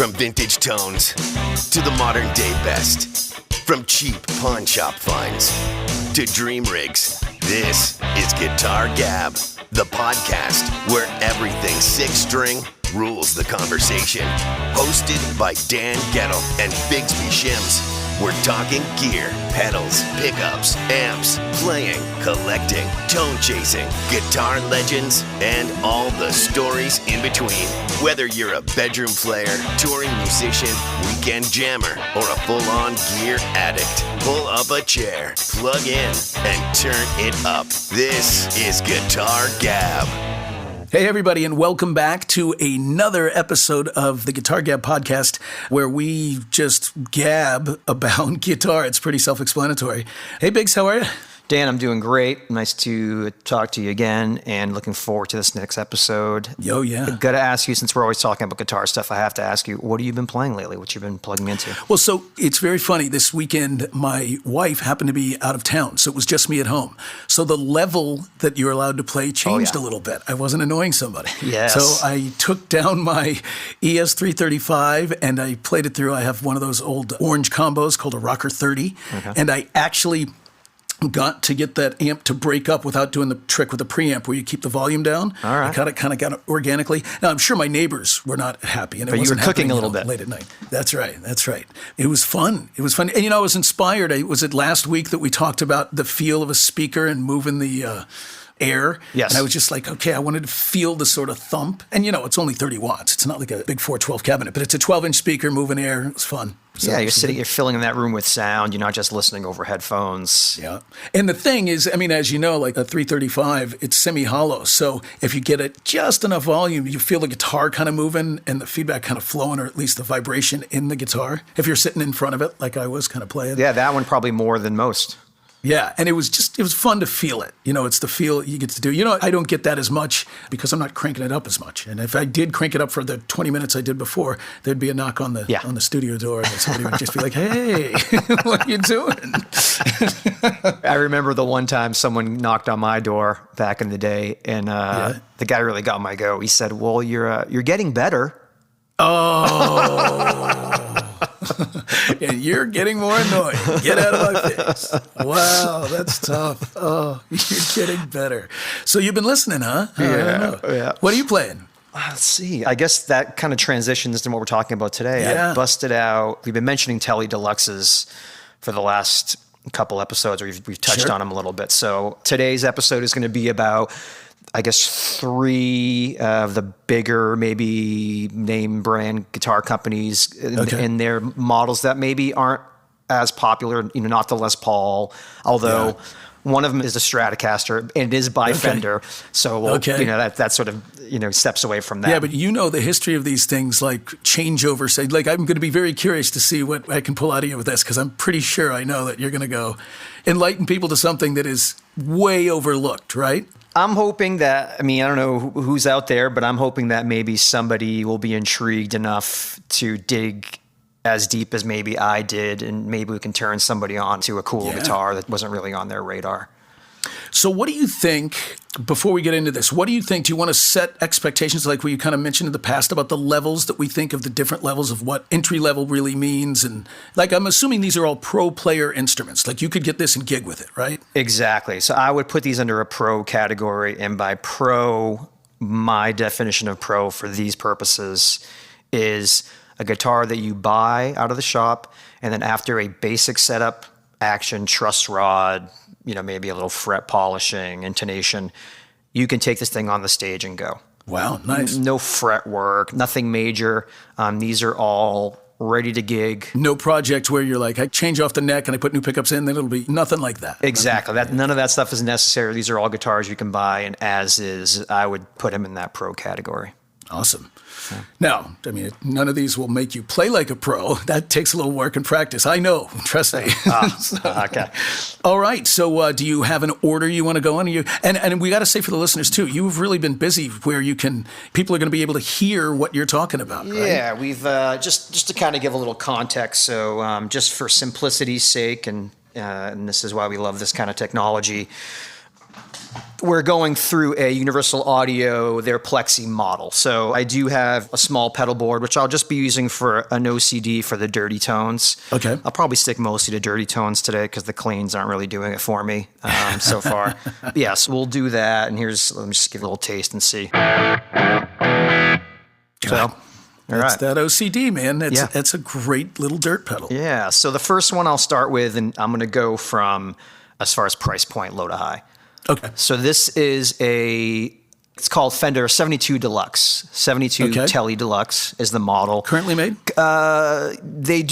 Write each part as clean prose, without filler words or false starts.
From vintage tones to the modern day best. From cheap pawn shop finds to dream rigs. This is Guitar Gab, the podcast where everything six-string rules the conversation. Hosted by Dan Gettle and Bigsby Shims. We're talking gear, pedals, pickups, amps, playing, collecting, tone chasing, guitar legends, and all the stories in between. Whether you're a bedroom player, touring musician, weekend jammer, or a full-on gear addict, pull up a chair, plug in, and turn it up. This is Guitar Gab. Hey everybody, and welcome back to another episode of the Guitar Gab podcast, where we just gab about guitar. It's pretty self-explanatory. Hey Biggs, how are you? Dan, I'm doing great. Nice to talk to you again, and looking forward to this next episode. Yo, yeah. Got to ask you, since we're always talking about guitar stuff, I have to ask you, what have you been playing lately? What you been plugging into? Well, so it's very funny. This weekend, my wife happened to be out of town, so it was just me at home. So the level that you're allowed to play changed a little bit. I wasn't annoying somebody. Yes. So I took down my ES335 and I played it through. I have one of those old orange combos called a Rocker 30, and I actually got to get that amp to break up without doing the trick with the preamp where you keep the volume down. All right. I kind of got it organically. Now, I'm sure my neighbors were not happy. And but you were cooking a little bit. Late at night. That's right. It was fun. And, I was inspired. Was it last week that we talked about the feel of a speaker and moving the air? Yes. And I was just like, okay, I wanted to feel the sort of thump. And, it's only 30 watts. It's not like a big 412 cabinet, but it's a 12-inch speaker moving air. It was fun. So, yeah, you're filling in that room with sound. You're not just listening over headphones. Yeah. And the thing is, as you know, like a 335, it's semi-hollow. So if you get it just enough volume, you feel the guitar kind of moving and the feedback kind of flowing, or at least the vibration in the guitar. If you're sitting in front of it, like I was kind of playing. Yeah, that one probably more than most. Yeah, and it was fun to feel it. It's the feel you get to do. I don't get that as much because I'm not cranking it up as much. And if I did crank it up for the 20 minutes I did before, there'd be a knock on the studio door, and somebody would just be like, "Hey, what are you doing?" I remember the one time someone knocked on my door back in the day, and the guy really got my goat. He said, "Well, you're getting better." Oh. And you're getting more annoying. Get out of my face. Wow, that's tough. Oh, you're getting better. So you've been listening, huh? Yeah. What are you playing? Let's see. I guess that kind of transitions to what we're talking about today. Yeah. I busted out. We've been mentioning Tele Deluxes for the last couple episodes, or we've touched on them a little bit. So today's episode is going to be about, I guess, three of the bigger, maybe name brand guitar companies in their models that maybe aren't as popular, not the Les Paul, although one of them is a Stratocaster and it is by Fender. So, that sort of, steps away from that. Yeah, but the history of these things, like changeover, say, like I'm going to be very curious to see what I can pull out of you with this, because I'm pretty sure I know that you're going to go enlighten people to something that is way overlooked, right? I'm hoping that, I don't know who's out there, but I'm hoping that maybe somebody will be intrigued enough to dig as deep as maybe I did, and maybe we can turn somebody on to a cool guitar that wasn't really on their radar. So what do you think, before we get into this, do you want to set expectations like we kind of mentioned in the past about the levels that we think of, the different levels of what entry level really means? And like, I'm assuming these are all pro player instruments. Like you could get this and gig with it, right? Exactly. So I would put these under a pro category. And by pro, my definition of pro for these purposes is a guitar that you buy out of the shop, and then after a basic setup, action, truss rod, maybe a little fret polishing, intonation, you can take this thing on the stage and go. Wow, nice. No fret work, nothing major. These are all ready to gig. No project where you're like, I change off the neck and I put new pickups in, then it'll be nothing like that. Exactly. None of that stuff is necessary. These are all guitars you can buy, and as is, I would put them in that pro category. Awesome. Now, none of these will make you play like a pro. That takes a little work and practice. I know. Trust me. Okay. All right. So do you have an order you want to go on? And we got to say for the listeners, too, you've really been busy where people are going to be able to hear what you're talking about, right? Yeah. We've just to kind of give a little context. So just for simplicity's sake, and this is why we love this kind of technology, we're going through a Universal Audio, their Plexi model. So I do have a small pedal board, which I'll just be using for an OCD for the dirty tones. Okay. I'll probably stick mostly to dirty tones today because the cleans aren't really doing it for me so far. Yes, we'll do that. And let me just give it a little taste and see. So... That's that OCD, man. It's a great little dirt pedal. Yeah. So the first one I'll start with, and I'm going to go from, as far as price point, low to high. Okay. So this is it's called Fender 72 Deluxe. 72 Tele Deluxe is the model. Currently made? They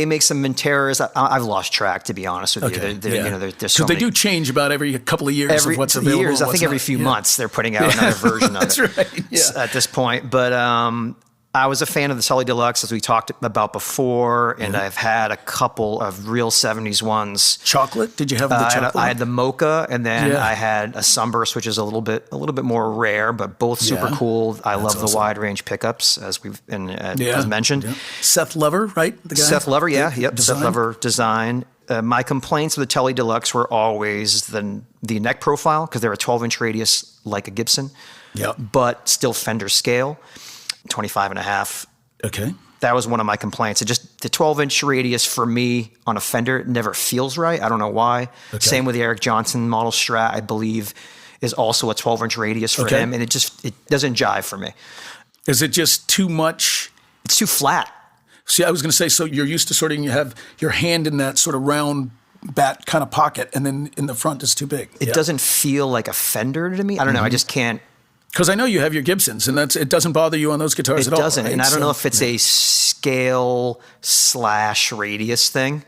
make some Monteras. I've lost track, to be honest with you. There's so they many. do change about every couple of years of what's available. I think every few months they're putting out another version of it. That's right. Yeah. At this point. But I was a fan of the Tele Deluxe, as we talked about before, and I've had a couple of real 70s ones. Chocolate? Did you have the chocolate? I had the Mocha, and then I had a Sunburst, which is a little bit more rare, but both super cool. I love the wide range pickups, as we've as mentioned. Yeah. Seth Lover, right? The guy? Seth Lover, Seth Lover design. My complaints with the Tele Deluxe were always the neck profile, because they're a 12-inch radius like a Gibson, but still Fender scale. 25 and a half. Okay. That was one of my complaints. It just, the 12-inch radius for me on a Fender never feels right. I don't know why. Okay. Same with the Eric Johnson model Strat, I believe, is also a 12-inch radius for him. And it doesn't jive for me. Is it just too much? It's too flat. See, I was going to say, so you're used to sorting, you have your hand in that sort of round bat kind of pocket, and then in the front it's too big. It doesn't feel like a Fender to me. I don't know. I just can't. Because I know you have your Gibsons, and it doesn't bother you on those guitars at all. It doesn't, right? And I don't know if it's a scale/radius thing.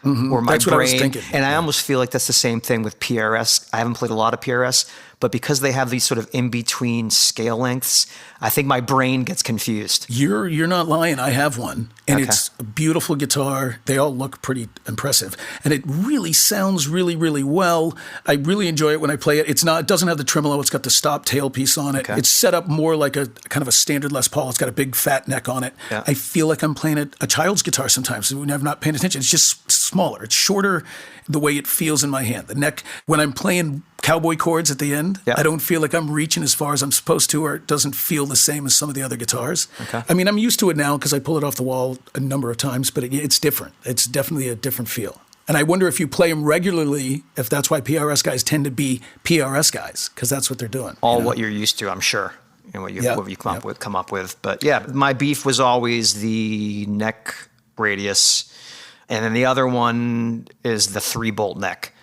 Or my that's brain, what I was thinking. And I almost feel like that's the same thing with PRS. I haven't played a lot of PRS, but because they have these sort of in-between scale lengths, I think my brain gets confused. You're not lying. I have one, and it's a beautiful guitar. They all look pretty impressive, and it really sounds really, really well. I really enjoy it when I play it. It doesn't have the tremolo. It's got the stop tailpiece on it. It's set up more like a kind of a standard Les Paul. It's got a big fat neck on it. Yeah. I feel like I'm playing a child's guitar sometimes when I'm not paying attention. It's just smaller. It's shorter the way it feels in my hand. The neck, when I'm playing cowboy chords at the end, I don't feel like I'm reaching as far as I'm supposed to, or it doesn't feel the same as some of the other guitars. Okay. I mean, I'm used to it now because I pull it off the wall a number of times, but it's different. It's definitely a different feel. And I wonder if you play them regularly, if that's why PRS guys tend to be PRS guys, because that's what they're doing. What you're used to, I'm sure. What you come up with. But yeah, my beef was always the neck radius. And then the other one is the 3-bolt neck.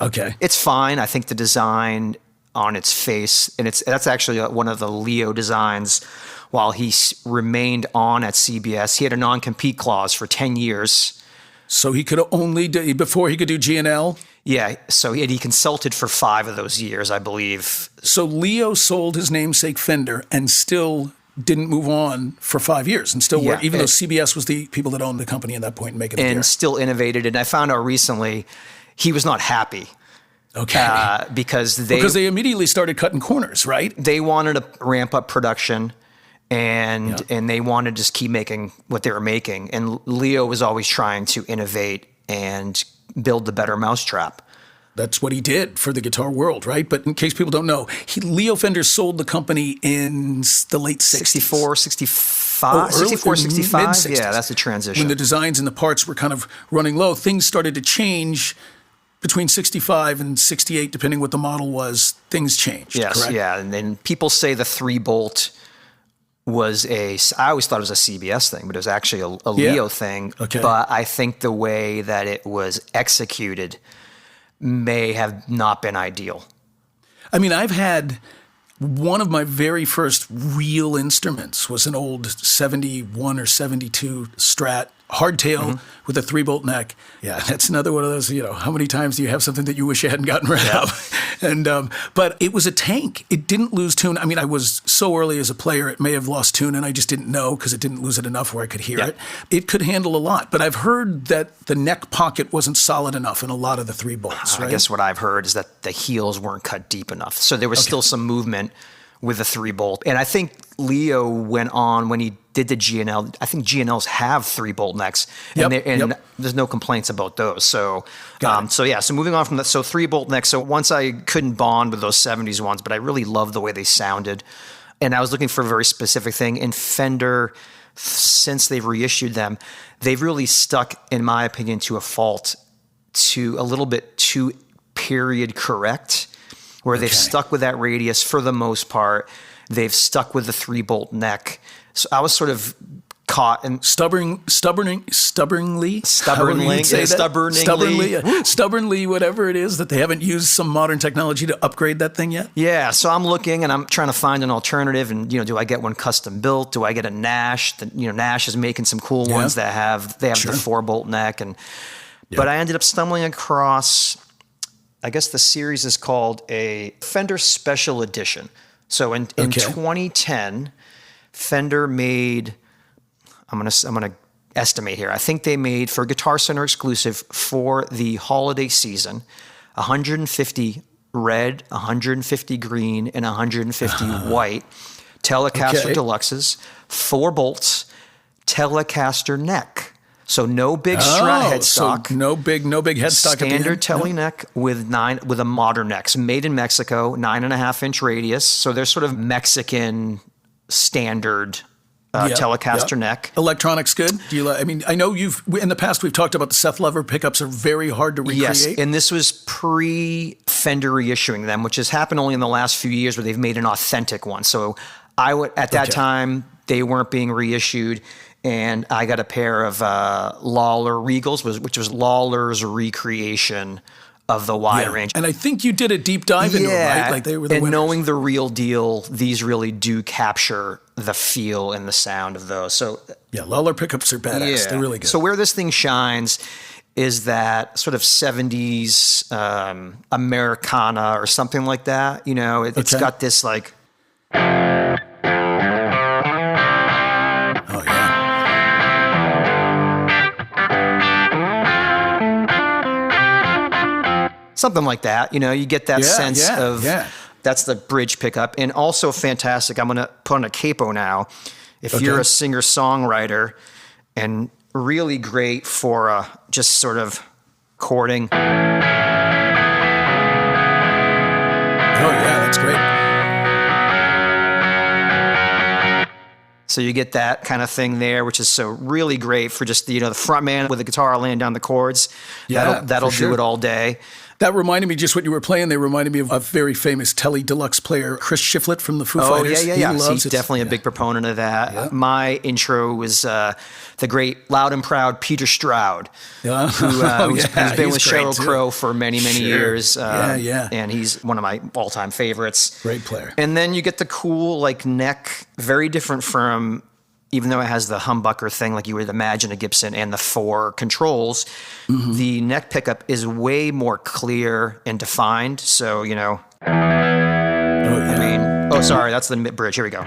Okay. It's fine. I think the design on its face, and that's actually one of the Leo designs while he remained on at CBS. He had a non-compete clause for 10 years. So he could only do, before he could do G&L? Yeah, so he consulted for 5 of those years, I believe. So Leo sold his namesake Fender and still didn't move on for 5 years and still worked, even though CBS was the people that owned the company at that point and making it and still innovated. And I found out recently he was not happy. Okay. Because they immediately started cutting corners, right? They wanted to ramp up production and they wanted to just keep making what they were making. And Leo was always trying to innovate and build the better mousetrap. That's what he did for the guitar world, right? But in case people don't know, Leo Fender sold the company in the late 60s. 64, 65? 64, 65? Yeah, that's the transition. When the designs and the parts were kind of running low, things started to change between 65 and 68, depending what the model was. Things changed, correct? Yeah. And then people say the 3-bolt was I always thought it was a CBS thing, but it was actually a Leo thing. Okay. But I think the way that it was executed may have not been ideal. I mean, I've had one of my very first real instruments was an old 71 or 72 Strat hardtail with a 3-bolt neck. Yeah, that's another one of those, how many times do you have something that you wish you hadn't gotten rid of? And but it was a tank. It didn't lose tune. I mean, I was so early as a player, it may have lost tune, and I just didn't know because it didn't lose it enough where I could hear it. It could handle a lot, but I've heard that the neck pocket wasn't solid enough in a lot of the 3-bolts, right? I guess what I've heard is that the heels weren't cut deep enough. So there was still some movement with the 3-bolt. And I think Leo went on when he did the GNL. I think GNLs have 3-bolt necks, and, there's no complaints about those. So, so moving on from that, so 3-bolt necks. So once I couldn't bond with those 70s ones, but I really loved the way they sounded, and I was looking for a very specific thing. And Fender, since they've reissued them, they've really stuck, in my opinion, to a fault, to a little bit too period correct, where they've stuck with that radius for the most part. They've stuck with the 3-bolt neck. So I was sort of caught in stubbornly, whatever it is, that they haven't used some modern technology to upgrade that thing yet. Yeah. So I'm looking and I'm trying to find an alternative. And, do I get one custom built? Do I get a Nash? Nash is making some cool ones that have the 4-bolt neck. But I ended up stumbling across, I guess the series is called a Fender Special Edition. So in 2010, Fender made, I'm gonna estimate here, I think they made, for Guitar Center exclusive for the holiday season, 150 red, 150 green, and 150 white Telecaster Deluxes, 4 bolts, Telecaster neck. So no big Strat headstock. So no big headstock. Standard Tele neck with a modern neck. So made in Mexico, 9.5-inch radius. So they're sort of Mexican standard Telecaster neck. Electronics good? Do you? I mean, I know in the past we've talked about the Seth Lover pickups are very hard to recreate. Yes, and this was pre-Fender reissuing them, which has happened only in the last few years, where they've made an authentic one. So at that time they weren't being reissued. And I got a pair of Lawler Regals, which was Lawler's recreation of the wide range. And I think you did a deep dive into them, right? Like they were the winners. Knowing the real deal, these really do capture the feel and the sound of those. So Lawler pickups are badass. Yeah. They're really good. So where this thing shines is that sort of 70s Americana or something like that. It's got this like... Something like that, you get that sense of that's the bridge pickup. And also fantastic, I'm going to put on a capo now. If you're a singer-songwriter, and really great for just sort of chording. Oh yeah, that's great. So you get that kind of thing there, which is so really great for just the front man with the guitar laying down the chords. Yeah, that'll do it all day. That reminded me, just what you were playing, they reminded me of a very famous Tele Deluxe player, Chris Shiflett from the Foo Fighters. Yeah. He's definitely a big proponent of that. Yeah. My intro was the great Loud and Proud Peter Stroud, who's been with Sheryl Crow for many years. And he's one of my all-time favorites. Great player. And then you get the cool neck, very different from... Even though it has the humbucker thing like you would imagine a Gibson and the 4 controls, the neck pickup is way more clear and defined. So, sorry, that's the mid bridge. Here we go.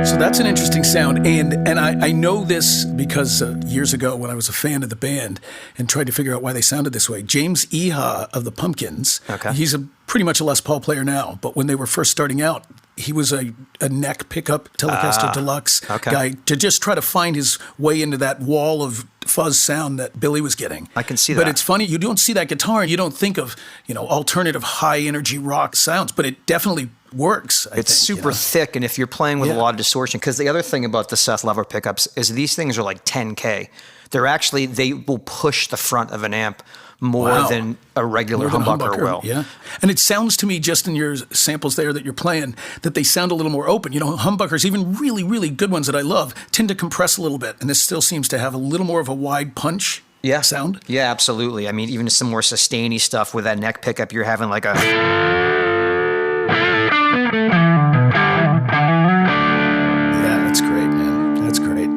So that's an interesting sound. And I know this because years ago when I was a fan of the band and tried to figure out why they sounded this way, James Iha of the Pumpkins, he's pretty much a Les Paul player now, but when they were first starting out, he was a neck pickup Telecaster Deluxe guy to just try to find his way into that wall of fuzz sound that Billy was getting. I can see that. But it's funny, you don't see that guitar and you don't think of, alternative high energy rock sounds, but it definitely works. It's super thick, and if you're playing with a lot of distortion, because the other thing about the Seth Lover pickups is these things are like 10K. They will push the front of an amp more than a regular humbucker will. Yeah. And it sounds to me, just in your samples there that you're playing, that they sound a little more open. Humbuckers, even really, really good ones that I love, tend to compress a little bit. And this still seems to have a little more of a wide punch sound. Yeah, absolutely. I mean, even some more sustainy stuff with that neck pickup, you're having like a... Yeah, that's great, man. That's great.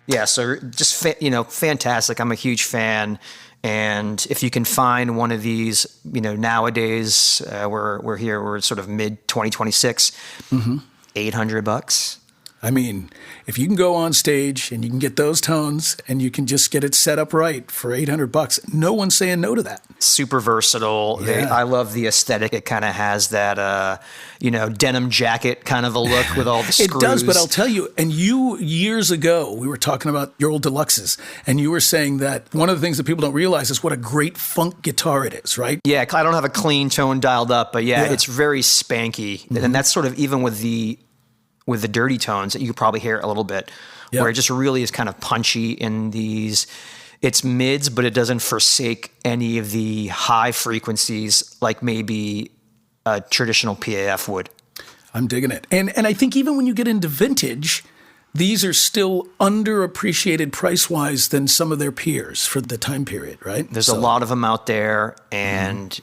Yeah, so just, fantastic. I'm a huge fan. And if you can find one of these, we're sort of mid 2026, $800. I mean, if you can go on stage and you can get those tones and you can just get it set up right for $800, no one's saying no to that. Super versatile. Yeah. I love the aesthetic. It kind of has that, denim jacket kind of a look with all the screws. It does, but I'll tell you, and you, years ago, we were talking about your old Deluxes, and you were saying that one of the things that people don't realize is what a great funk guitar it is, right? Yeah, I don't have a clean tone dialed up, but it's very spanky. Mm-hmm. And that's sort of even with the dirty tones, you could probably hear it a little bit, where it just really is kind of punchy in these. It's mids, but it doesn't forsake any of the high frequencies like maybe a traditional PAF would. I'm digging it. And I think even when you get into vintage, these are still underappreciated price-wise than some of their peers for the time period, right? There's a lot of them out there, and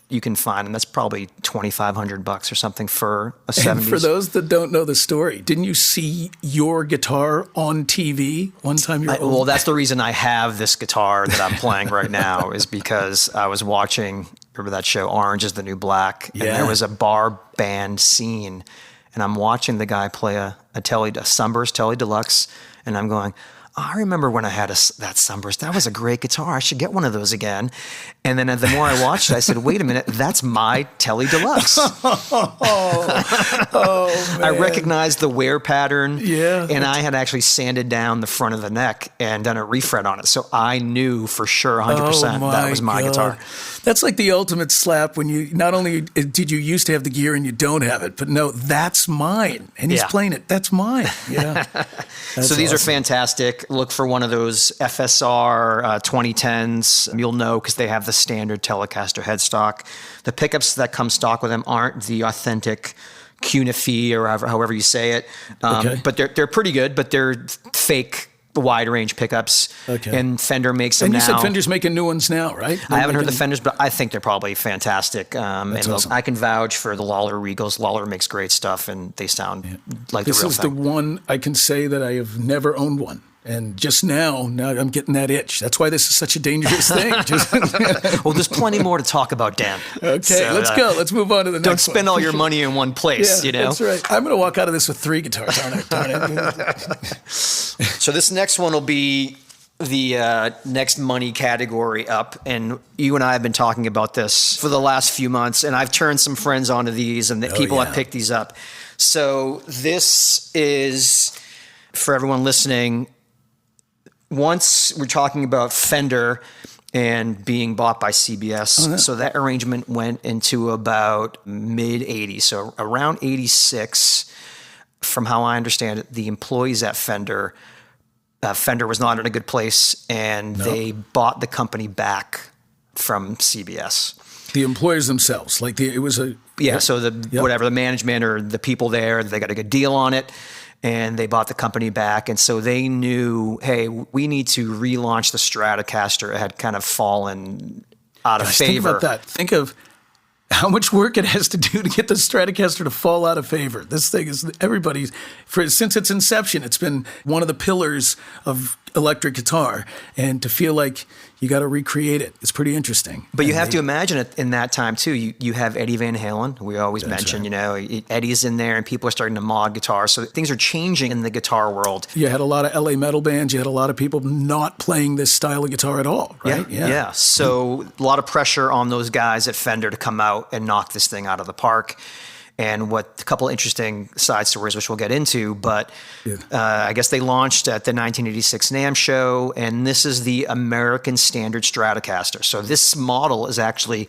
you can find them. That's probably $2,500 or something for a 70s. And for those that don't know the story, didn't you see your guitar on TV one time? Well, that's the reason I have this guitar that I'm playing right now is because I was watching, remember that show, Orange is the New Black? And there was a bar band scene, and I'm watching the guy play a Sunburst Tele Deluxe, and I'm going, I remember when I had that Sunburst. That was a great guitar. I should get one of those again. And then the more I watched it, I said, wait a minute, that's my Tele Deluxe. Man. I recognized the wear pattern. Yeah. And I had actually sanded down the front of the neck and done a refret on it. So I knew for sure 100% that was my guitar. That's like the ultimate slap when you, not only did you used to have the gear and you don't have it, but no, that's mine. And he's playing it. That's mine. Yeah. So these are fantastic. Look for one of those FSR 2010s. You'll know because they have the standard Telecaster headstock. The pickups that come stock with them aren't the authentic Cunife or however you say it. But they're pretty good, but they're fake wide range pickups. Okay. And Fender makes them now. And you said Fender's making new ones now, right? I haven't heard the Fenders, but I think they're probably fantastic. That's awesome. I can vouch for the Lawler Regals. Lawler makes great stuff, and they sound like the real thing. This is the one I can say that I have never owned one. And just now I'm getting that itch. That's why this is such a dangerous thing. Well, there's plenty more to talk about, Dan. Okay, so, let's go. Let's move on to the next one. Don't spend all your money in one place, That's right. I'm going to walk out of this with 3 guitars. Darn it. So this next one will be the next money category up. And you and I have been talking about this for the last few months. And I've turned some friends onto these, and people have picked these up. So this is, for everyone listening, once we're talking about Fender and being bought by CBS. So that arrangement went into about mid-'80s. So around 86, from how I understand it, the employees at Fender was not in a good place, and they bought the company back from CBS. The employers themselves, so the whatever, the management or the people there, they got a good deal on it. And they bought the company back. And so they knew, hey, we need to relaunch the Stratocaster. It had kind of fallen out of favor. Think about that. Think of how much work it has to do to get the Stratocaster to fall out of favor. This thing is since its inception, it's been one of the pillars of electric guitar. And to feel like you got to recreate it, it's pretty interesting. But you have to imagine it in that time too. You have Eddie Van Halen. We always mention, Eddie's in there, and people are starting to mod guitars. So things are changing in the guitar world. You had a lot of LA metal bands. You had a lot of people not playing this style of guitar at all, right? Yeah. So a lot of pressure on those guys at Fender to come out and knock this thing out of the park. And a couple interesting side stories, which we'll get into, but I guess they launched at the 1986 NAMM show, and this is the American Standard Stratocaster. So this model is actually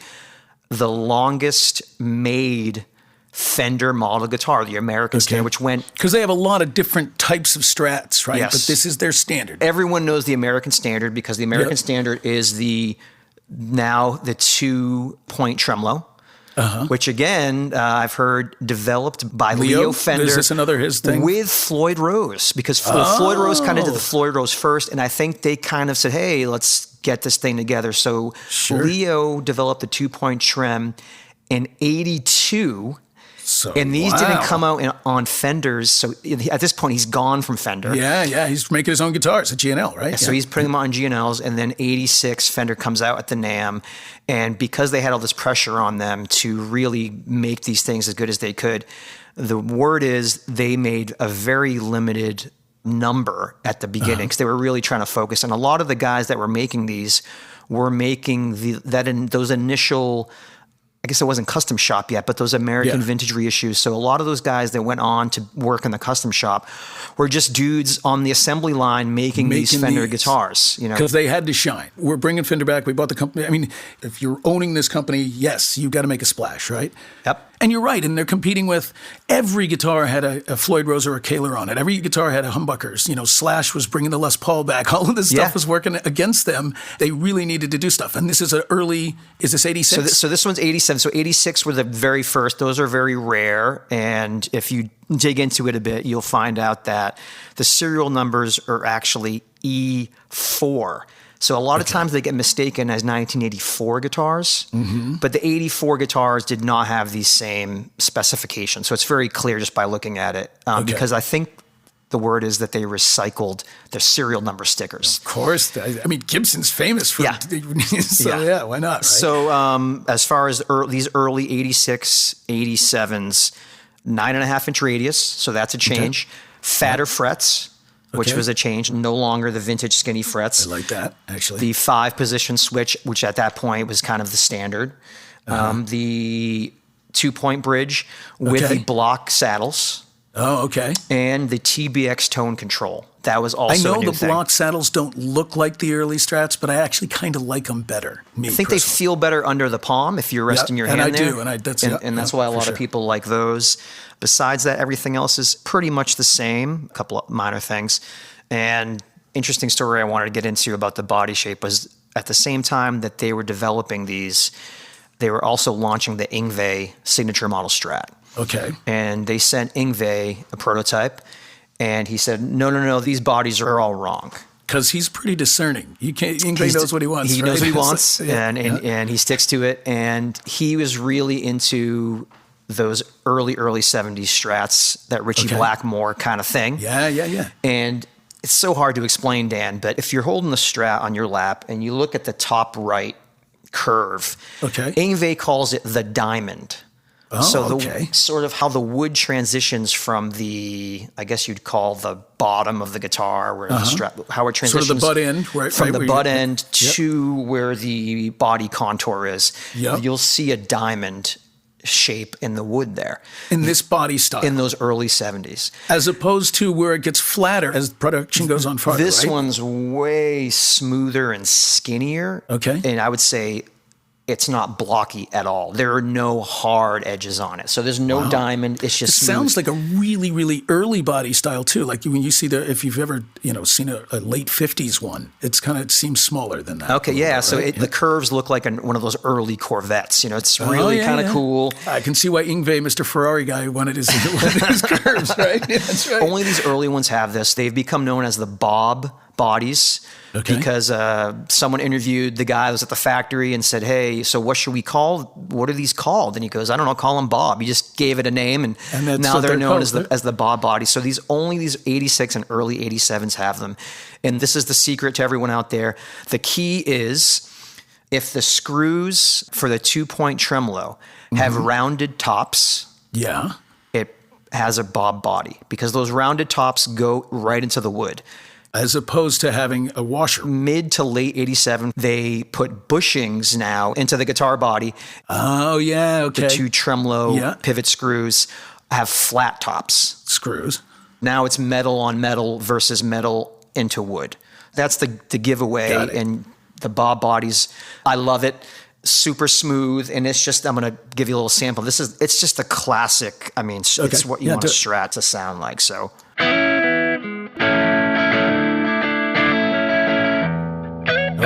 the longest made Fender model guitar, the American Standard, which went... Because they have a lot of different types of Strats, right? Yes. But this is their standard. Everyone knows the American Standard because the American Standard is now the 2-point tremolo. Which again, I've heard developed by Leo Fender. Is this another his thing? With Floyd Rose, because Floyd Rose kind of did the Floyd Rose first, and I think they kind of said, hey, let's get this thing together. So Leo developed the 2-point trem in 82. And these didn't come out on Fenders. So at this point, he's gone from Fender. Yeah. He's making his own guitars at G&L, right? So he's putting them on G&Ls. And then 86, Fender comes out at the NAMM. And because they had all this pressure on them to really make these things as good as they could, The word is they made a very limited number at the beginning because they were really trying to focus. And a lot of the guys that were making these were making those initial, I guess it wasn't custom shop yet, but those American vintage reissues. So a lot of those guys that went on to work in the custom shop were just dudes on the assembly line making these Fender guitars, you know. Because they had to shine. We're bringing Fender back. We bought the company. I mean, if you're owning this company, yes, you've got to make a splash, right? Yep. And you're right. And they're competing with every guitar had a Floyd Rose or a Kaler on it. Every guitar had a humbuckers. You know, Slash was bringing the Les Paul back. All of this stuff was working against them. They really needed to do stuff. And this is is this 86? So this one's 87. So 86 were the very first. Those are very rare. And if you dig into it a bit, you'll find out that the serial numbers are actually E4. So a lot of times they get mistaken as 1984 guitars, but the 84 guitars did not have these same specifications. So it's very clear just by looking at it, because I think the word is that they recycled their serial number stickers. Of course. I mean, Gibson's famous for so why not? Right? So as far as these early 86, 87s, 9.5-inch radius, so that's a change. Fatter frets, which was a change. No longer the vintage skinny frets. I like that, actually. The 5-position switch, which at that point was kind of the standard. The 2-point bridge with the block saddles. Oh, okay. And the TBX tone control. That was also a new thing. I know the block saddles don't look like the early Strats, but I actually kind of like them better. I think they feel better under the palm if you're resting your hand there. And that's why a lot of people like those. Besides that, everything else is pretty much the same. A couple of minor things. And interesting story I wanted to get into about the body shape was at the same time that they were developing these, they were also launching the Yngwie signature model Strat. Okay. And they sent Yngwie a prototype, and he said, no, these bodies are all wrong. Because he's pretty discerning. Yngwie knows what he wants. He knows what he wants, and he sticks to it. And he was really into those early 70s Strats, that Ritchie Blackmore kind of thing. Yeah. And it's so hard to explain, Dan, but if you're holding the Strat on your lap and you look at the top right curve, Yngwie calls it the diamond. Oh, so sort of how the wood transitions from the, I guess you'd call the bottom of the guitar, where the Strat, how it transitions sort of the butt end, right? From the butt end to where the body contour is. Yep. You'll see a diamond shape in the wood there. In this body style. In those early 70s. As opposed to where it gets flatter as production goes on farther, This one's way smoother and skinnier. Okay. And I would say it's not blocky at all. There are no hard edges on it. So there's no diamond. It's just smooth. Sounds like a really, really early body style too. Like when you see if you've ever, seen a late 50s one, it seems smaller than that. Okay, yeah. Bit, so right? the curves look like one of those early Corvettes. It's really kind of cool. I can see why Yngwie, Mr. Ferrari guy, wanted his curves, right? Yeah, that's right. Only these early ones have this. They've become known as the Bob bodies. Okay. Because someone interviewed the guy who was at the factory and said, hey, so what should we call, what are these called? And he goes, I don't know, call them Bob. He just gave it a name, and now they're known as the Bob body. So these 86 and early 87s have them. And this is the secret to everyone out there. The key is if the screws for the 2-point tremolo have rounded tops, it has a Bob body, because those rounded tops go right into the wood. As opposed to having a washer. Mid to late 87, they put bushings now into the guitar body. Oh, yeah, okay. The 2 tremolo pivot screws have flat tops. Screws. Now it's metal on metal versus metal into wood. That's the giveaway. And the Bob bodies, I love it. Super smooth, and it's just, I'm going to give you a little sample. It's just a classic. I mean, it's what you want a Strat to sound like, so...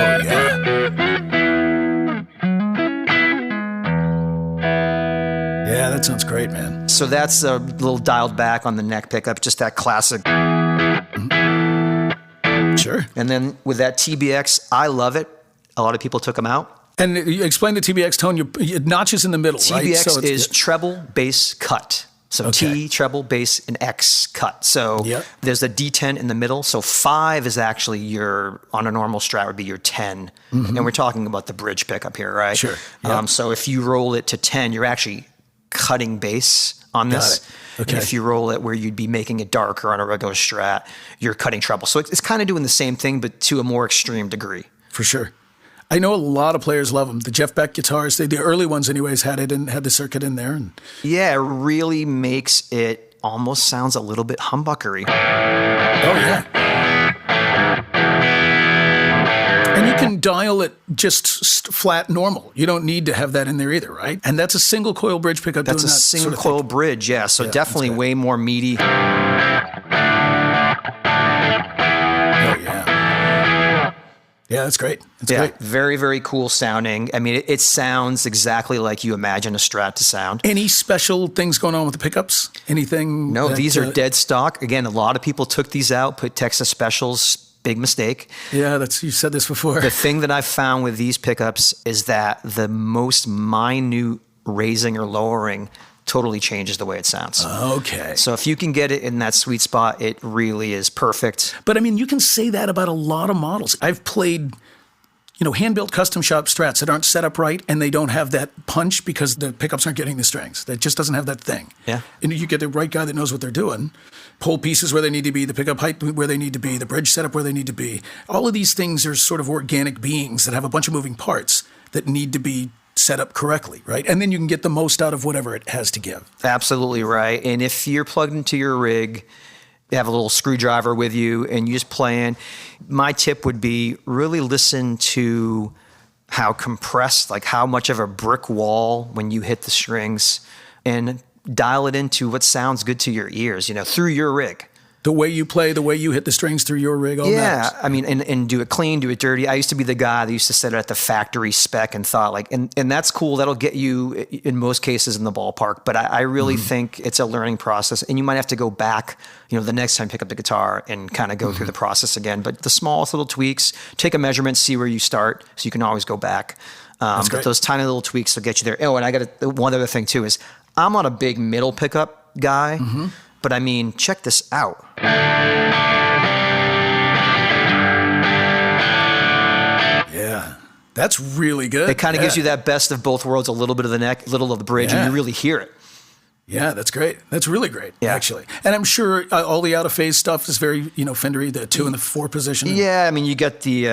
Oh, yeah. Yeah, that sounds great, man. So that's a little dialed back on the neck pickup, just that classic. Sure. And then with that TBX, I love it. A lot of people took them out. And you explain the TBX tone, you notches in the middle, right? TBX is treble, bass, cut. So T, treble, bass, and X cut. So there's a D10 in the middle. So 5 is actually on a normal Strat would be your 10. And we're talking about the bridge pickup here, right? Sure. So if you roll it to 10, you're actually cutting bass on this. Got it. Okay. And if you roll it where you'd be making it darker on a regular Strat, you're cutting treble. So it's kind of doing the same thing, but to a more extreme degree. For sure. I know a lot of players love them. The Jeff Beck guitars, the early ones anyways, had the circuit in there. And Yeah, it really makes it almost sounds a little bit humbuckery. oh, yeah. And you can dial it just flat normal. You don't need to have that in there either, right? And that's a single coil bridge pickup. That's a doing that single sort of coil thing. bridge, yeah. So Yeah, definitely that's good. way more meaty. Oh, yeah. Yeah, that's great. That's Yeah, great. very, very cool sounding. I mean, it sounds exactly like you imagine a Strat to sound. Any special things going on with the pickups? Anything? No, that, these are dead stock. Again, a lot of people took these out, put Texas Specials. Big mistake. Yeah, you said this before. The thing that I've found with these pickups is that the most minute raising or lowering totally changes the way it sounds. Okay. So if you can get it in that sweet spot, it really is perfect. But I mean, you can say that about a lot of models. I've played, hand-built custom shop Strats that aren't set up right, and they don't have that punch because the pickups aren't getting the strings. That just doesn't have that thing. Yeah. And you get the right guy that knows what they're doing. Pull pieces where they need to be, the pickup height where they need to be, the bridge setup where they need to be. All of these things are sort of organic beings that have a bunch of moving parts that need to be set up correctly, right? And then you can get the most out of whatever it has to give. Absolutely right. And if you're plugged into your rig, you have a little screwdriver with you and you're just playing, my tip would be really listen to how compressed, like how much of a brick wall when you hit the strings, and dial it into what sounds good to your ears, through your rig. The way you play, the way you hit the strings through your rig, all matters. I mean, and do it clean, do it dirty. I used to be the guy that used to set it at the factory spec and thought and that's cool. That'll get you in most cases in the ballpark. But I really think it's a learning process, and you might have to go back, the next time you pick up the guitar and kind of go through the process again. But the smallest little tweaks, take a measurement, see where you start, so you can always go back. But those tiny little tweaks will get you there. Oh, and I got one other thing too is I'm not a big middle pickup guy. But I mean, check this out. Yeah, that's really good. It kind of gives you that best of both worlds, a little bit of the neck, a little of the bridge, and you really hear it. Yeah, that's great. That's really great, Yeah. actually. And I'm sure all the out-of-phase stuff is very, Fendery, the 2 and the 4 position. Yeah, I mean, you get the...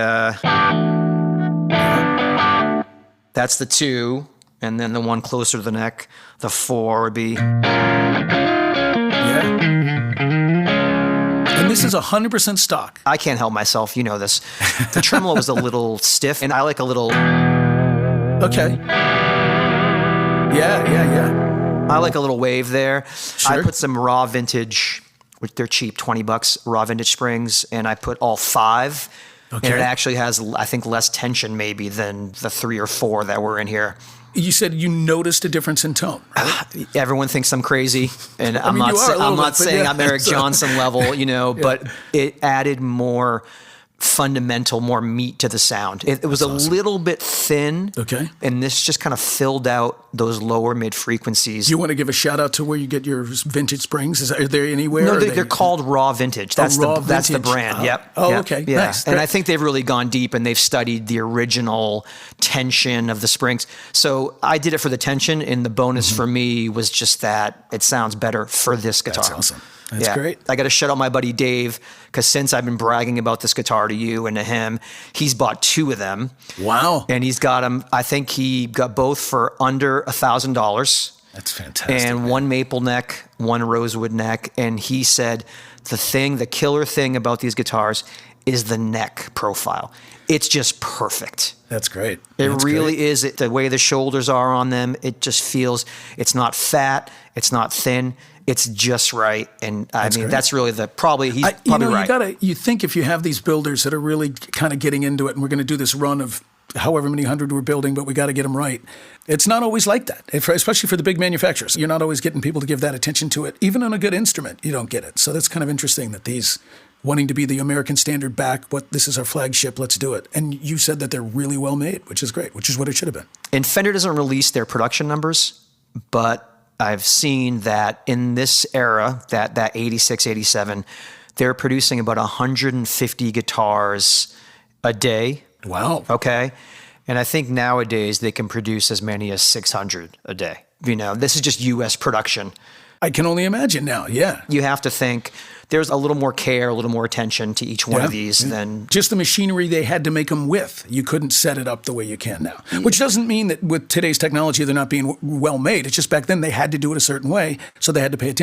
that's the 2, and then the one closer to the neck, the 4 would be... Yeah. And this is 100% stock. I can't help myself, you know this. The tremolo was a little stiff, and I like a little... Okay. Yeah. I like a little wave there. Sure. I put some raw vintage, which they're cheap, $20, raw vintage springs, and I put all 5. Okay. And it actually has, I think, less tension maybe than the 3 or 4 that were in here. You said you noticed a difference in tone, right? Everyone thinks I'm crazy, and I'm mean, you are a little not bit, but saying yeah. I'm Eric Johnson level, but it added more fundamental, more meat to the sound. It was awesome. Little bit thin. Okay. And this just kind of filled out those lower mid frequencies. Do you want to give a shout out to where you get your vintage springs? Are there anywhere? No, they're called Raw Vintage. That's that's the brand. Yep. Oh, yep. okay. Yeah. Nice. And Great. I think they've really gone deep and they've studied the original tension of the springs. So I did it for the tension, and the bonus for me was just that it sounds better for this guitar. That's awesome. That's great. I got to shout out my buddy Dave, because since I've been bragging about this guitar to you and to him, he's bought 2 of them. Wow. And he's got them, I think he got both for under $1,000. That's fantastic. And one maple neck, one rosewood neck. And he said the killer thing about these guitars is the neck profile. It's just perfect. That's great. It really is. The way the shoulders are on them, it just feels, it's not fat, it's not thin. It's just right, and that's really he's probably right. You think if you have these builders that are really kind of getting into it, and we're going to do this run of however many hundred we're building, but we got to get them right. It's not always like that, especially for the big manufacturers. You're not always getting people to give that attention to it. Even on a good instrument, you don't get it. So that's kind of interesting that these wanting to be the American standard back, this is our flagship, let's do it. And you said that they're really well made, which is great, which is what it should have been. And Fender doesn't release their production numbers, but I've seen that in this era, that 86, 87, they're producing about 150 guitars a day. Wow. Okay. And I think nowadays they can produce as many as 600 a day. this is just U.S. production. I can only imagine now. Yeah. You have to think there's a little more care, a little more attention to each one of these than just the machinery they had to make them with. You couldn't set it up the way you can now, which doesn't mean that with today's technology, they're not being well made. It's just back then they had to do it a certain way. So they had to pay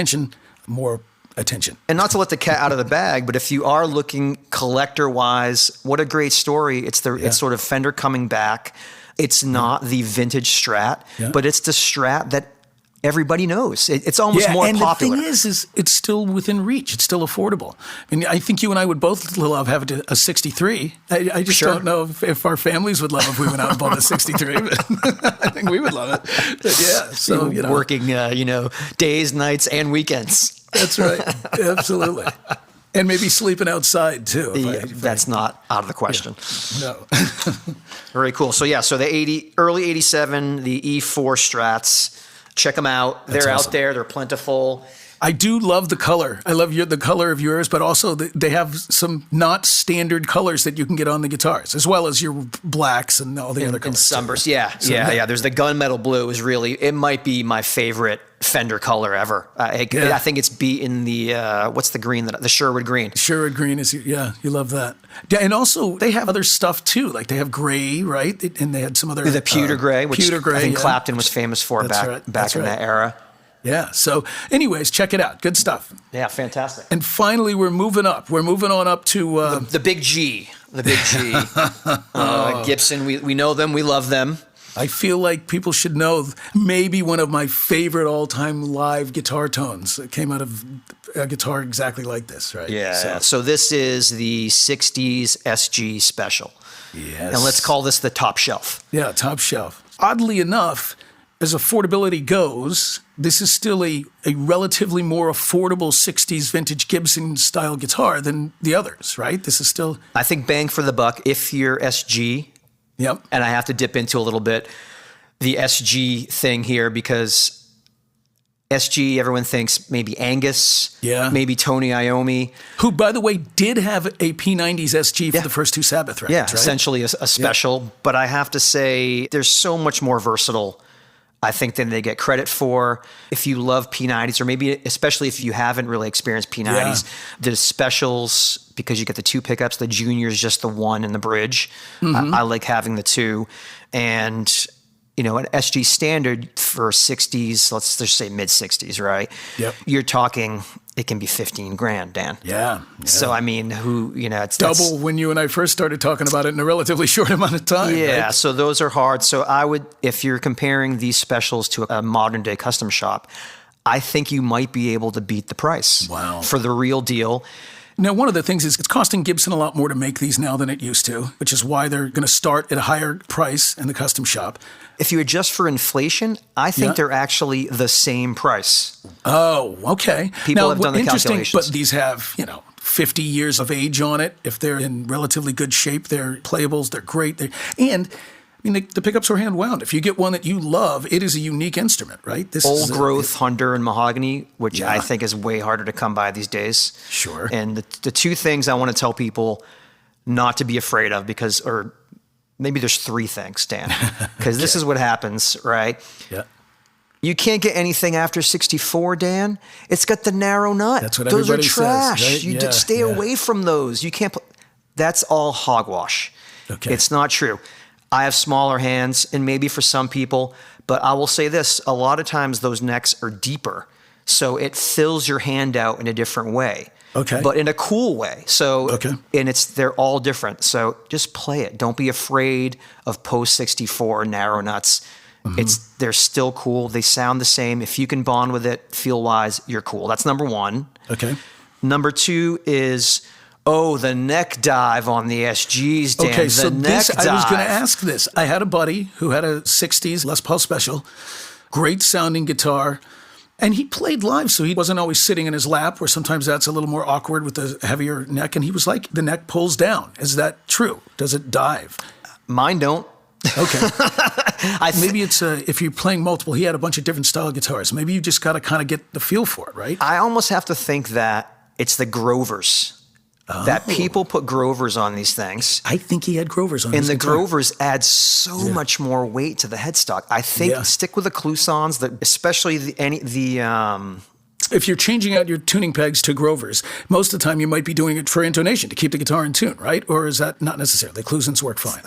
more attention. And not to let the cat out of the bag, but if you are looking collector-wise, what a great story. It's sort of Fender coming back. It's not the vintage Strat, but it's the Strat that everybody knows. It's almost more popular. And the thing is it's still within reach. It's still affordable. I mean, I think you and I would both love having a 63. I just don't know if our families would love if we went out and bought a 63, but I think we would love it. But yeah, so, working, days, nights, and weekends. That's right. Absolutely. And maybe sleeping outside too. That's not out of the question. Yeah. No. Very cool. So the early 87, the E4 Strats, check them out. They're out there. They're plentiful. I do love the color. I love the color of yours, but also they have some not standard colors that you can get on the guitars, as well as your blacks and all the other colors. And sunbursts. Yeah. There's the gunmetal blue it might be my favorite Fender color ever. I think it's beaten the, what's the green, the Sherwood green. Sherwood green is, you love that. Yeah, and also they have other stuff too. Like they have gray, right? And they had some other. The pewter gray, which I think Clapton was famous for back in that era. Yeah. So anyways, check it out. Good stuff. Yeah, fantastic. And finally, we're moving up. We're moving on up to... the Big G. The Big G. Gibson, we know them. We love them. I feel like people should know maybe one of my favorite all-time live guitar tones that came out of a guitar exactly like this, right? Yeah. So this is the 60s SG Special. Yes. And let's call this the top shelf. Yeah, top shelf. Oddly enough, as affordability goes, this is still a relatively more affordable 60s vintage Gibson style guitar than the others, right? This is still... I think bang for the buck if you're SG. Yep. And I have to dip into a little bit the SG thing here because SG, everyone thinks maybe Angus, maybe Tony Iommi. Who, by the way, did have a P90s SG for the first two Sabbath records, right? Essentially a special. But I have to say there's so much more versatile, I think, than they get credit for. If you love P90s, or maybe especially if you haven't really experienced P90s, the specials, because you get the two pickups, the junior is just the one in the bridge. I like having the two. And, an SG standard for 60s, let's just say mid 60s, right? Yep. You're talking, it can be $15,000, Dan. Yeah. So, I mean, it's double when you and I first started talking about it in a relatively short amount of time. Yeah. Right? So those are hard. So I would, if you're comparing these specials to a modern day custom shop, I think you might be able to beat the price. Wow. For the real deal. Now, one of the things is it's costing Gibson a lot more to make these now than it used to, which is why they're going to start at a higher price in the custom shop. If you adjust for inflation, I think they're actually the same price. Oh, okay. People have done the calculations. But these have, 50 years of age on it. If they're in relatively good shape, they're playables, they're great. The pickups are hand wound. If you get one that you love, it is a unique instrument, right? This old growth Hunter and mahogany, which I think is way harder to come by these days. Sure. And the two things I want to tell people not to be afraid of or maybe there's three things, Dan, because this is what happens, right? Yeah. You can't get anything after 64, Dan. It's got the narrow nut. That's what those everybody are trash. says, right? You stay away from those. You can't. That's all hogwash. Okay. It's not true. I have smaller hands, and maybe for some people, but I will say this, a lot of times those necks are deeper, so it fills your hand out in a different way. Okay. But in a cool way. So, okay. And they're all different. So just play it. Don't be afraid of post 64 narrow nuts. Mm-hmm. They're still cool. They sound the same. If you can bond with it, feel wise, you're cool. That's number one. Okay. Number two is, the neck dive on the SGs, Dan. Okay, so I was going to ask this. I had a buddy who had a 60s Les Paul Special, great sounding guitar, and he played live, so he wasn't always sitting in his lap, where sometimes that's a little more awkward with the heavier neck, and he was like, the neck pulls down. Is that true? Does it dive? Mine don't. Okay. Maybe it's if you're playing multiple, he had a bunch of different style guitars. Maybe you just got to kind of get the feel for it, right? I almost have to think that it's the Grovers. that people put Grovers on these things. I think he had Grovers on And his the guitar. Grovers add so much more weight to the headstock. I think stick with the Clousons, especially if you're changing out your tuning pegs to Grovers, most of the time you might be doing it for intonation to keep the guitar in tune, right? Or is that not necessary? The Clousons work fine.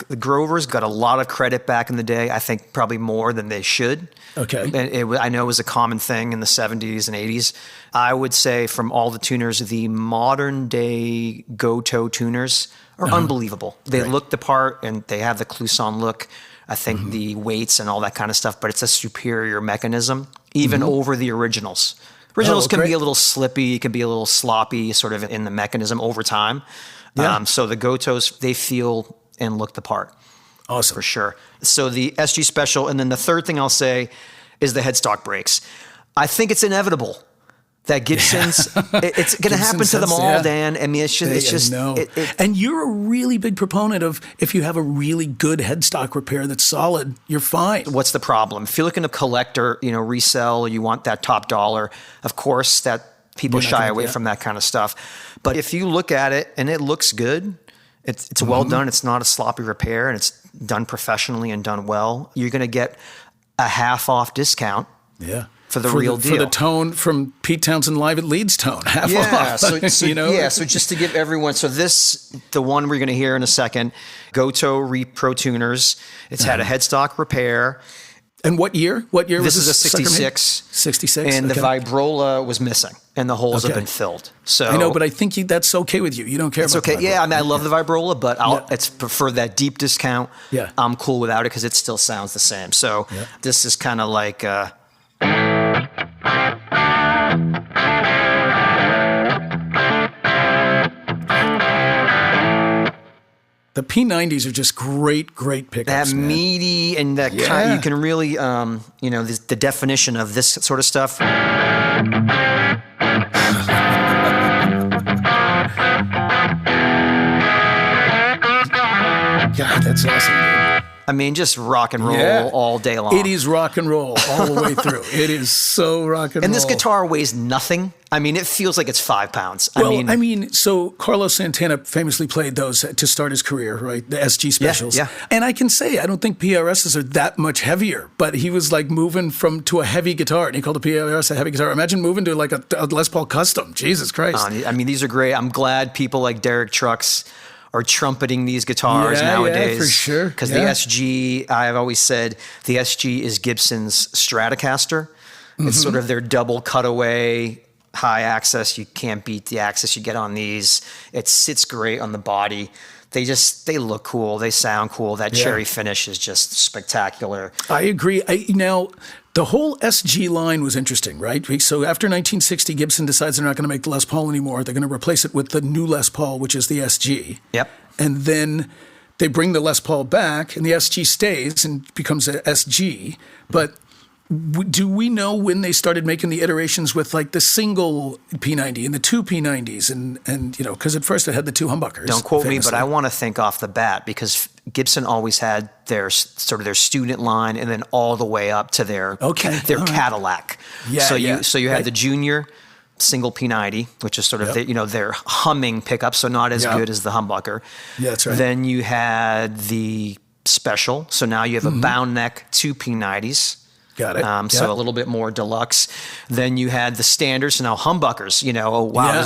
The Grovers got a lot of credit back in the day. I think probably more than they should. Okay. I know it was a common thing in the 70s and 80s. I would say from all the tuners, the modern day Goto tuners are unbelievable. They look the part and they have the Clouson look. I think the weights and all that kind of stuff, but it's a superior mechanism, even over the originals. Originals can be a little slippy, can be a little sloppy sort of in the mechanism over time. Yeah. So the Gotos, they feel and look the part. Awesome. For sure. So the SG Special, and then the third thing I'll say is the headstock breaks. I think it's inevitable that Gibson's, it's going to happen to them all, Dan. I mean, it's just. And you're a really big proponent of if you have a really good headstock repair that's solid, you're fine. What's the problem? If you're looking to collector, resell, you want that top dollar, of course, that people shy away from that kind of stuff. But if you look at it and it looks good, it's well done, it's not a sloppy repair, and it's done professionally and done well, you're going to get a half off discount. Yeah. For the real deal. For the tone from Pete Townsend Live at Leeds tone. Half off. So just to give everyone, the one we're going to hear in a second, Goto Pro Tuners. It's had a headstock repair. And what year? What year was this? This is a 66. 66. And the vibrola was missing, and the holes have been filled. So I know, but I think that's okay with you. You don't care about it. It's okay. Yeah, I love the vibrola, but it's for that deep discount. Yeah. I'm cool without it because it still sounds the same. So this is kind of like... The P90s are just great pickups. That meaty and that kind, you can really, the definition of this sort of stuff. God, that's awesome, dude. I mean, just rock and roll all day long. It is rock and roll all the way through. It is so rock and roll. And this guitar weighs nothing. I mean, it feels like it's 5 pounds. So Carlos Santana famously played those to start his career, right? The SG specials. Yeah. And I can say, I don't think PRSs are that much heavier, but he was like moving to a heavy guitar, and he called the PRS a heavy guitar. Imagine moving to like a Les Paul Custom. Jesus Christ. These are great. I'm glad people like Derek Trucks are trumpeting these guitars nowadays. Yeah, for sure. Because the SG, I've always said, the SG is Gibson's Stratocaster. It's sort of their double cutaway, high access. You can't beat the access you get on these. It sits great on the body. They look cool. They sound cool. That cherry finish is just spectacular. I agree. Now, the whole SG line was interesting, right? So after 1960, Gibson decides they're not going to make the Les Paul anymore. They're going to replace it with the new Les Paul, which is the SG. Yep. And then they bring the Les Paul back, and the SG stays and becomes a SG. But do we know when they started making the iterations with like the single P90 and the two P90s and because at first it had the two humbuckers. Don't quote me, but I want to think off the bat because Gibson always had their sort of their student line and then all the way up to their Cadillac. So you had the junior single P90, which is sort of their humming pickup, so not as good as the humbucker. Yeah, that's right. Then you had the special, so now you have a bound neck, two P90s. Got it. So a little bit more deluxe. Then you had the standard, so now humbuckers.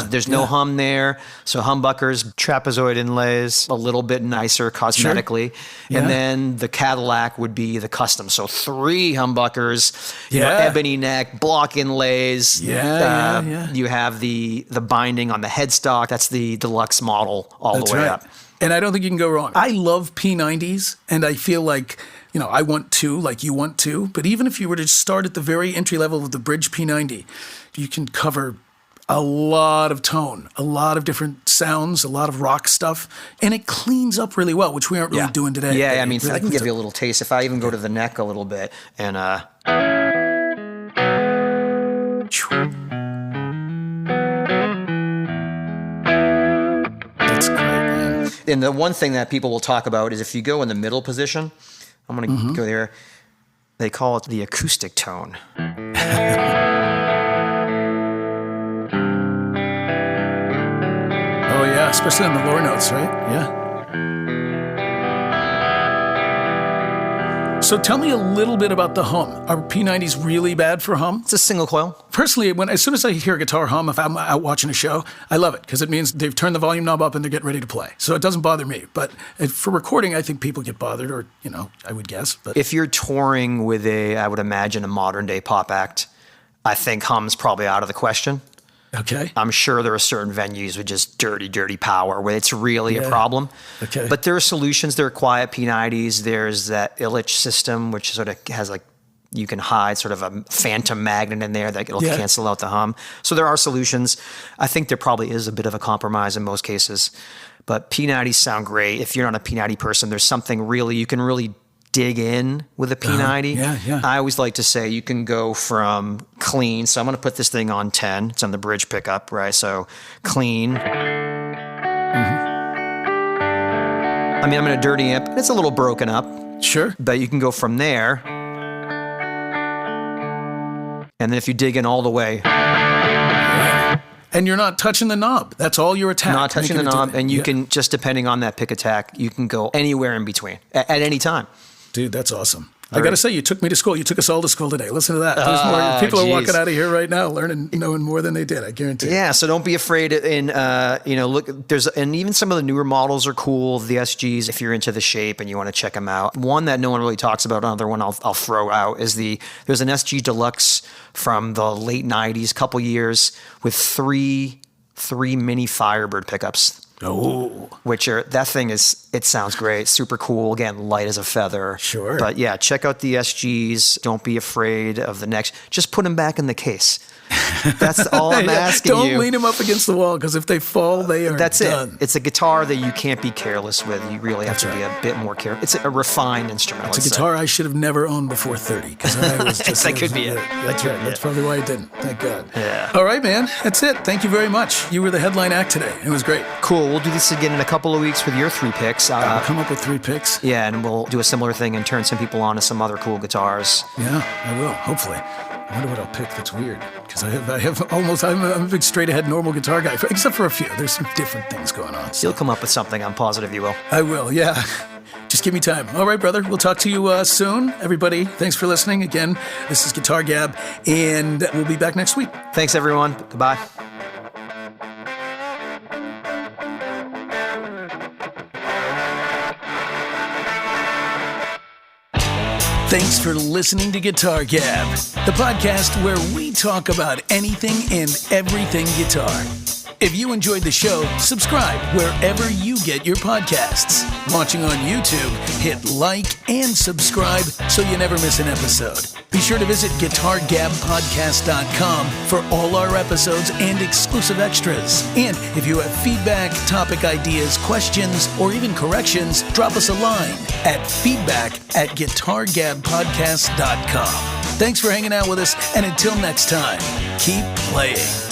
There's no hum there. So humbuckers, trapezoid inlays, a little bit nicer cosmetically. Sure. And then the Cadillac would be the custom. So 3 humbuckers, ebony neck, block inlays. You have the binding on the headstock. That's the deluxe model all the way up. And I don't think you can go wrong. I love P90s, and I feel like, I want to, like you want to. But even if you were to start at the very entry level of the Bridge P90, you can cover a lot of tone, a lot of different sounds, a lot of rock stuff, and it cleans up really well, which we aren't really doing today. Yeah, I mean, really I can give you a little taste. If I even go to the neck a little bit and... That's great, man. And the one thing that people will talk about is if you go in the middle position, I'm going to go there, they call it the acoustic tone. Oh, especially on the lower notes, right? Yeah. So tell me a little bit about the hum. Are P90s really bad for hum? It's a single coil. Personally, as soon as I hear a guitar hum, if I'm out watching a show, I love it because it means they've turned the volume knob up and they're getting ready to play. So it doesn't bother me. But for recording, I think people get bothered, or, I would guess. But if you're touring with I would imagine, a modern day pop act, I think hum's probably out of the question. Okay. I'm sure there are certain venues with just dirty power where it's really a problem. Okay. But there are solutions. There are quiet P90s. There's that Illich system, which sort of has you can hide sort of a phantom magnet in there that it'll cancel out the hum. So there are solutions. I think there probably is a bit of a compromise in most cases. But P90s sound great. If you're not a P90 person, there's something you can really dig in with a P90. Yeah. I always like to say you can go from clean. So I'm going to put this thing on 10. It's on the bridge pickup, right? So clean. I mean, I'm in a dirty amp. It's a little broken up. Sure. But you can go from there. And then if you dig in all the way. And you're not touching the knob. That's all your attack. Not touching the knob. And you can, just depending on that pick attack, you can go anywhere in between at any time. Dude, that's awesome. I got to say, you took me to school. You took us all to school today. Listen to that. There's more. People are walking out of here right now knowing more than they did. I guarantee. Yeah, so don't be afraid. Look, and even some of the newer models are cool. The SGs, if you're into the shape and you want to check them out. One that no one really talks about, another one I'll throw out is there's an SG Deluxe from the late '90s, couple years, with three mini Firebird pickups. Oh, it sounds great. Super cool. Again, light as a feather. Sure. But yeah, check out the SGs. Don't be afraid of the next. Just put them back in the case. That's all I'm asking you. Don't lean them up against the wall, because if they fall, they are done. It's a guitar that you can't be careless with. You really have to be a bit more careful. It's a refined instrument. It's a guitar I should have never owned before 30, because I was just... That could be it. That's right. That's probably why I didn't. Thank God. Yeah. All right, man. That's it. Thank you very much. You were the headline act today. It was great. Cool. We'll do this again in a couple of weeks with your 3 picks. We'll come up with 3 picks. Yeah, and we'll do a similar thing and turn some people on to some other cool guitars. Yeah, I will. Hopefully. I wonder what I'll pick that's weird, because I'm a big straight ahead normal guitar guy, except for a few. There's some different things going on. So. You'll come up with something. I'm positive you will. I will, yeah. Just give me time. All right, brother. We'll talk to you soon. Everybody, thanks for listening. Again, this is Guitar Gab, and we'll be back next week. Thanks, everyone. Goodbye. Thanks for listening to Guitar Gab, the podcast where we talk about anything and everything guitar. If you enjoyed the show, subscribe wherever you get your podcasts. Watching on YouTube, hit like and subscribe so you never miss an episode. Be sure to visit GuitarGabPodcast.com for all our episodes and exclusive extras. And if you have feedback, topic ideas, questions, or even corrections, drop us a line at feedback@GuitarGabPodcast.com. Thanks for hanging out with us, and until next time, keep playing.